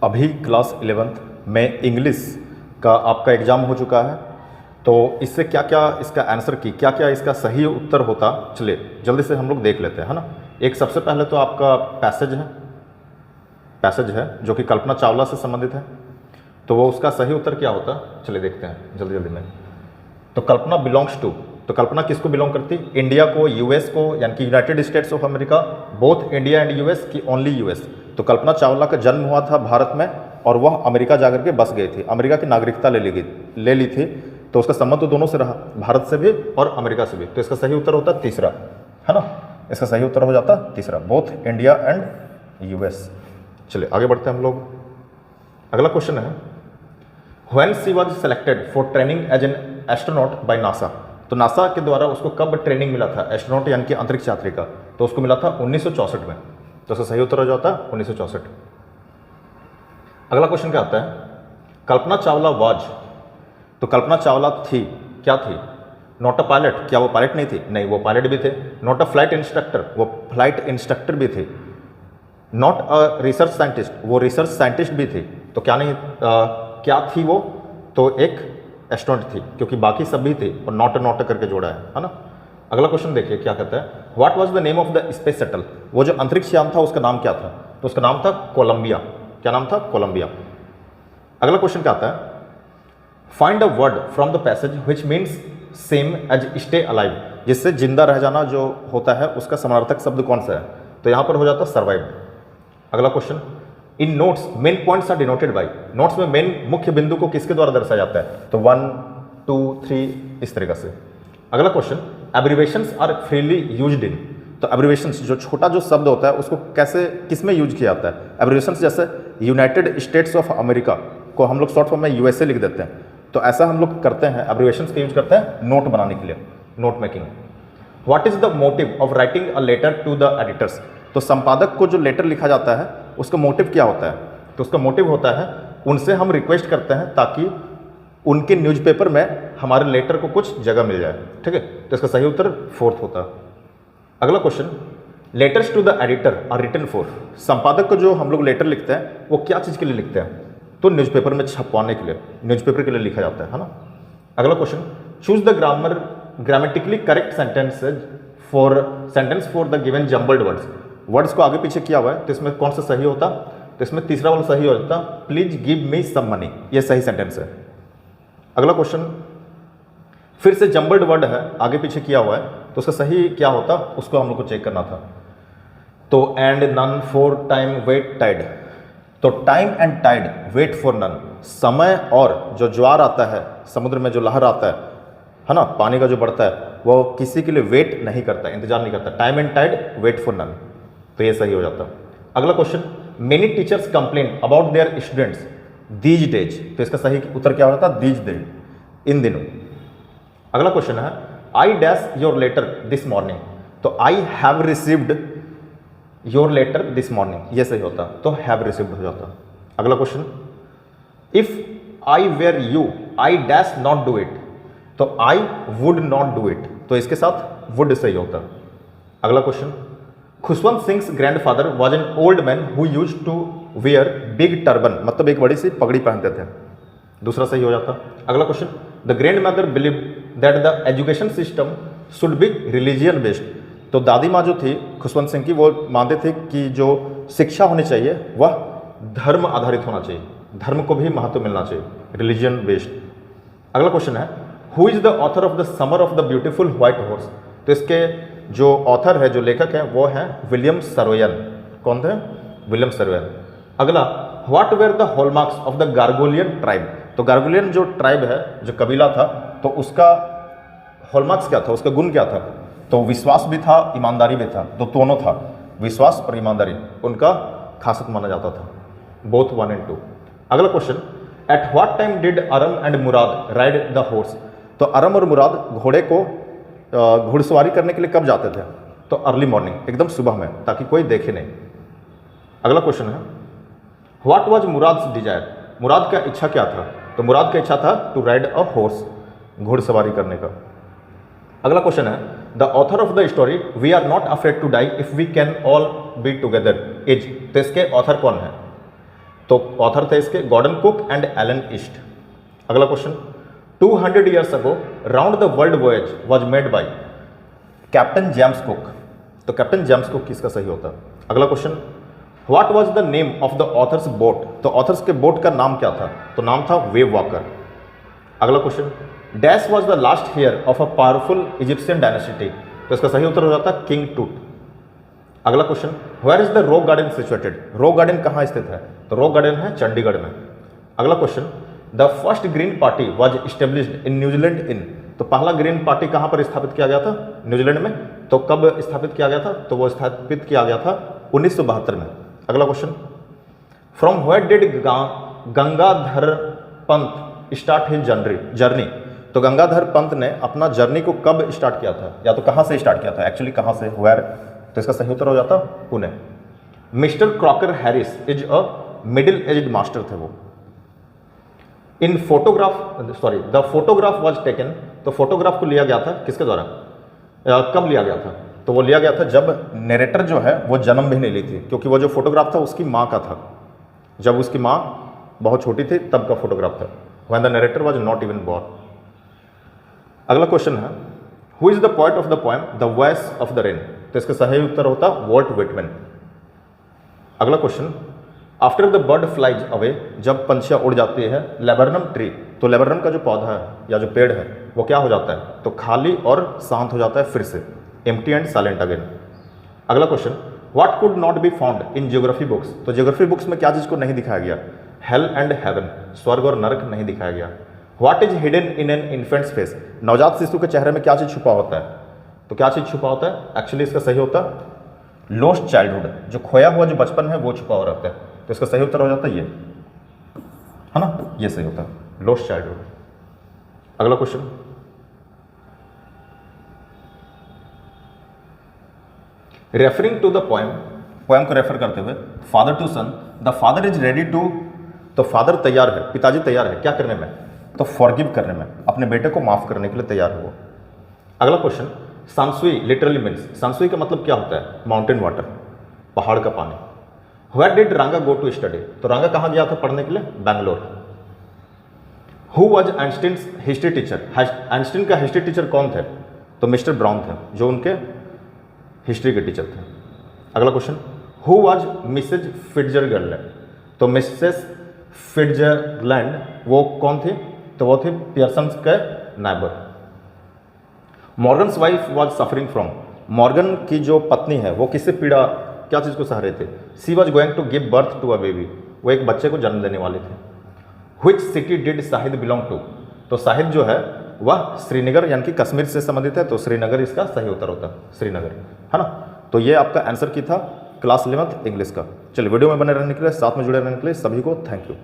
अभी class 11th में English का आपका एग्ज़ाम हो चुका है, तो इससे क्या क्या इसका आंसर की क्या क्या इसका सही उत्तर होता, चलिए जल्दी से हम लोग देख लेते हैं, है ना। एक सबसे पहले तो आपका पैसेज है जो कि कल्पना चावला से संबंधित है, तो वो उसका सही उत्तर क्या होता, चलिए देखते हैं जल्दी जल्दी में। तो कल्पना बिलोंग्स टू, तो कल्पना किसको बिलोंग करती, इंडिया को, यूएस को, यानी कि United states of America, both India and US की ओनली यूएस। तो कल्पना चावला का जन्म हुआ था भारत में और वह अमेरिका जाकर के बस गई थी, अमेरिका की नागरिकता ले ली थी, तो उसका संबंध तो दोनों से रहा, भारत से भी और अमेरिका से भी। तो इसका सही उत्तर होता तीसरा, है ना, इसका सही उत्तर हो जाता तीसरा, बोथ इंडिया एंड यूएस। चलिए आगे बढ़ते हैं हम लोग। अगला क्वेश्चन है, when she was selected for training as an astronaut by NASA. तो नासा के द्वारा उसको कब ट्रेनिंग मिला था, एस्ट्रोनॉट यानी कि अंतरिक्ष यात्री का, तो उसको मिला था 1964 में। तो उसका सही उत्तर हो जाता है 1964। अगला क्वेश्चन क्या आता है, कल्पना चावला वाज, तो कल्पना चावला थी, क्या थी, नॉट अ पायलट, क्या वो पायलट नहीं थी, नहीं वो पायलट भी थे। नॉट अ फ्लाइट इंस्ट्रक्टर, वो फ्लाइट इंस्ट्रक्टर भी थे। नॉट अ रिसर्च साइंटिस्ट, वो रिसर्च साइंटिस्ट भी थे। तो क्या नहीं क्या थी वो, तो एक एस्ट्रोनॉट थी, क्योंकि बाकी सब भी थे और नॉट करके जोड़ा है ना। अगला क्वेश्चन देखिए क्या कहता है, what was the name of the space shuttle, वो जो अंतरिक्ष यान था उसका नाम क्या था, तो उसका नाम था कोलंबिया। क्या नाम था, कोलंबिया। अगला क्वेश्चन क्या आता है, find a word from the passage which means same as stay alive, जिससे जिंदा रह जाना जो होता है उसका समानार्थक शब्द कौन सा है, तो यहां पर हो जाता सर्वाइव। अगला question, in notes main points are denoted by, notes में मेन मुख्य बिंदु को किसके द्वारा दर्शाया जाता है, तो 1 2 3 इस तरीके से। अगला question, abbreviations are freely used in, तो एब्रिवेशंस जो छोटा जो शब्द होता है उसको कैसे किसमें यूज किया जाता है, एब्रिवेशंस जैसे यूनाइटेड स्टेट्स ऑफ अमेरिका को हम लोग शॉर्ट फॉर्म में यूएसए लिख देते हैं, तो ऐसा हम लोग करते हैं, एब्रिवेशंस का यूज करते हैं नोट बनाने के लिए, note making. What is the motive of writing a letter to the editors, तो संपादक को जो लेटर लिखा जाता है उसका मोटिव क्या होता है, तो उसका मोटिव होता है उनसे हम रिक्वेस्ट करते हैं ताकि उनके न्यूज़पेपर में हमारे लेटर को कुछ जगह मिल जाए, ठीक है। तो इसका सही उत्तर 4th होता है। अगला question, letters to the editor are written for, संपादक को जो हम लोग लेटर लिखते हैं वो क्या चीज़ के लिए लिखते हैं, तो न्यूज़पेपर में छपवाने के लिए, न्यूज़पेपर के लिए लिखा जाता है ना। अगला question, choose the grammatically correct sentence for the given jumbled words को आगे पीछे किया हुआ है, तो इसमें कौन सा सही होता, तो इसमें तीसरा वाला सही होता, please give me some money, ये सही सेंटेंस है। अगला क्वेश्चन, फिर से जम्बल्ड वर्ड है, आगे पीछे किया हुआ है, तो उसका सही क्या होता, उसको हम लोग को चेक करना था। तो and none for time wait tide, तो time and tide wait for none, समय और जो ज्वार आता है समुद्र में जो लहर आता है ना, पानी का जो बढ़ता है वो किसी के लिए वेट नहीं करता, इंतजार नहीं करता, time and tide wait for none, तो ये सही हो जाता। अगला question, many teachers complain about their students these days, तो इसका सही उत्तर क्या होता, दीज डेज, इन दिनों। अगला क्वेश्चन है, I dash your letter this morning, तो I have received your letter this morning, ये सही होता, तो हैव रिसीव्ड हो जाता। अगला question, if I were you I dash not do it, तो I would not do it, तो इसके साथ वुड सही होता। अगला question, Khushwant Singh grandfather was an old man who used to wear big turban, मतलब एक बड़ी सी पगड़ी पहनते थे, दूसरा सही हो जाता। अगला question, the grand mother believe that the education system should be religion based, तो दादी माँ जो थी खुशवंत सिंह की, वो मानते थे कि जो शिक्षा होनी चाहिए वह धर्म आधारित होना चाहिए, धर्म को भी महत्व मिलना चाहिए, रिलीजियन बेस्ड। अगला क्वेश्चन है, who is the author of the summer of the beautiful white horse, तो इसके जो ऑथर है, जो लेखक है वो है विलियम सरोयन, कौन थे, विलियम सरोयन। अगला, what were the hallmarks of the Garoghlanian tribe, तो गार्गोलियन जो ट्राइब है, जो कबीला था, तो उसका हॉलमार्क्स क्या था, उसका गुण क्या था, तो विश्वास भी था, ईमानदारी भी था, तो दोनों था, विश्वास और ईमानदारी उनका खासियत माना जाता था, बोथ 1 and 2। अगला question, at what time did अरम and Murad ride the horse, तो अरम और मुराद घोड़े को घुड़सवारी करने के लिए कब जाते थे, तो अर्ली मॉर्निंग, एकदम सुबह में, ताकि कोई देखे नहीं। अगला क्वेश्चन है, व्हाट वाज मुराद्स डिजायर, मुराद का इच्छा क्या था, तो मुराद का इच्छा था टू राइड अ हॉर्स, घुड़सवारी करने का। अगला क्वेश्चन है, the author of the story we are not afraid to die if we can all be together is, तो इसके ऑथर कौन है, तो ऑथर थे इसके Gordon Cook and Alan East. अगला question, 200 years ago round the world voyage was made by captain James Cook. तो captain James Cook किसका सही होता है? अगला question, what was the name of the author's boat. तो ऑथर्स के boat का नाम क्या था? तो नाम था वेव वॉकर। अगला question, dash was the last heir of a powerful Egyptian dynasty. तो इसका सही उत्तर हो जाता है किंग टूट। अगला question, where is the rock garden situated. Rock garden कहाँ स्थित है? तो रॉक गार्डन है चंडीगढ़ में। अगला question, the first green party was established in New Zealand इन। तो पहला ग्रीन पार्टी कहाँ पर स्थापित किया गया था? न्यूजीलैंड में। तो कब स्थापित किया गया था? तो वो स्थापित किया गया था 1972 में। अगला question, from where did Gangadhar Pant start his journey. तो गंगाधर पंत ने अपना जर्नी को कब स्टार्ट किया था, या तो कहाँ से स्टार्ट किया था, एक्चुअली कहाँ से, वेयर। तो इसका सही उत्तर हो जाता Pune. Mister Crocker Harris is a middle aged master थे वो। In photograph sorry the photograph was taken. तो फोटोग्राफ को लिया गया था किसके द्वारा, कब लिया गया था? तो वो लिया गया था जब नरेटर जो है वो जन्म भी नहीं ली थी, क्योंकि वो जो फोटोग्राफ था उसकी माँ का था। जब उसकी माँ बहुत छोटी थी तब का फोटोग्राफ था, when the narrator was not even born. अगला क्वेश्चन है, who is the poet of the poem the voice of the rain. तो इसका सही उत्तर होता वॉल्ट विटमैन। अगला question, after the bird flies away. जब पंछियाँ उड़ जाती है, लेबरनम ट्री। तो लेबरनम का जो पौधा है या जो पेड़ है वो क्या हो जाता है? तो खाली और शांत हो जाता है फिर से, एम्प्टी एंड साइलेंट अगेन। अगला question, what could not be found in geography books. तो ज्योग्राफी बुक्स में क्या चीज़ को नहीं दिखाया गया? हेल एंड हेवन, स्वर्ग और नरक नहीं दिखाया गया। What is hidden in an infants face. नवजात शिशु के चेहरे में क्या चीज़ छुपा होता है? तो क्या चीज़ छुपा होता है? एक्चुअली इसका सही होता है लॉस्ट चाइल्डहुड, जो खोया हुआ जो बचपन है वो छुपा हुआ रहता है। तो इसका सही उत्तर हो जाता है ये, है ना, ये सही होता है लॉस्ट चाइल्डहुड। अगला question, referring to the poem, poem को रेफर करते हुए, father to son, the father is ready to. तो फादर तैयार है, पिताजी तैयार है क्या करने में? तो फॉरगिव करने में, अपने बेटे को माफ करने के लिए तैयार है वो। अगला क्वेश्चन, सांसुई लिटरली मीन्स, सांसुई का मतलब क्या होता है? माउंटेन वाटर, पहाड़ का पानी। वेयर डिड रांगा गो टू स्टडी। तो रांगा कहाँ गया था पढ़ने के लिए? Bangalore. Who was Einstein's history teacher. Einstein का हिस्ट्री टीचर कौन थे? तो मिस्टर ब्राउन थे, जो उनके हिस्ट्री के टीचर थे। अगला क्वेश्चन, हु वॉज मिसेज फिट्जरलैंड। तो मिसेस फिट्जरलैंड वो कौन थी? तो वो थे पियर्सन के neighbour. Morgan's wife was suffering from. Morgan की जो पत्नी है वो किससे पीड़ा, क्या चीज़ को सह रहे थे? She was going to give birth to a baby, वो एक बच्चे को जन्म देने वाले थे। Which city did Shahid belong to. तो शाहिद जो है वह श्रीनगर यानी कि कश्मीर से संबंधित है, तो श्रीनगर इसका सही उत्तर होता है, श्रीनगर, है ना। तो ये आपका आंसर की था क्लास 11th इंग्लिश का। चलिए वीडियो में बने रहने के लिए, साथ में जुड़े रहने के लिए सभी को थैंक यू।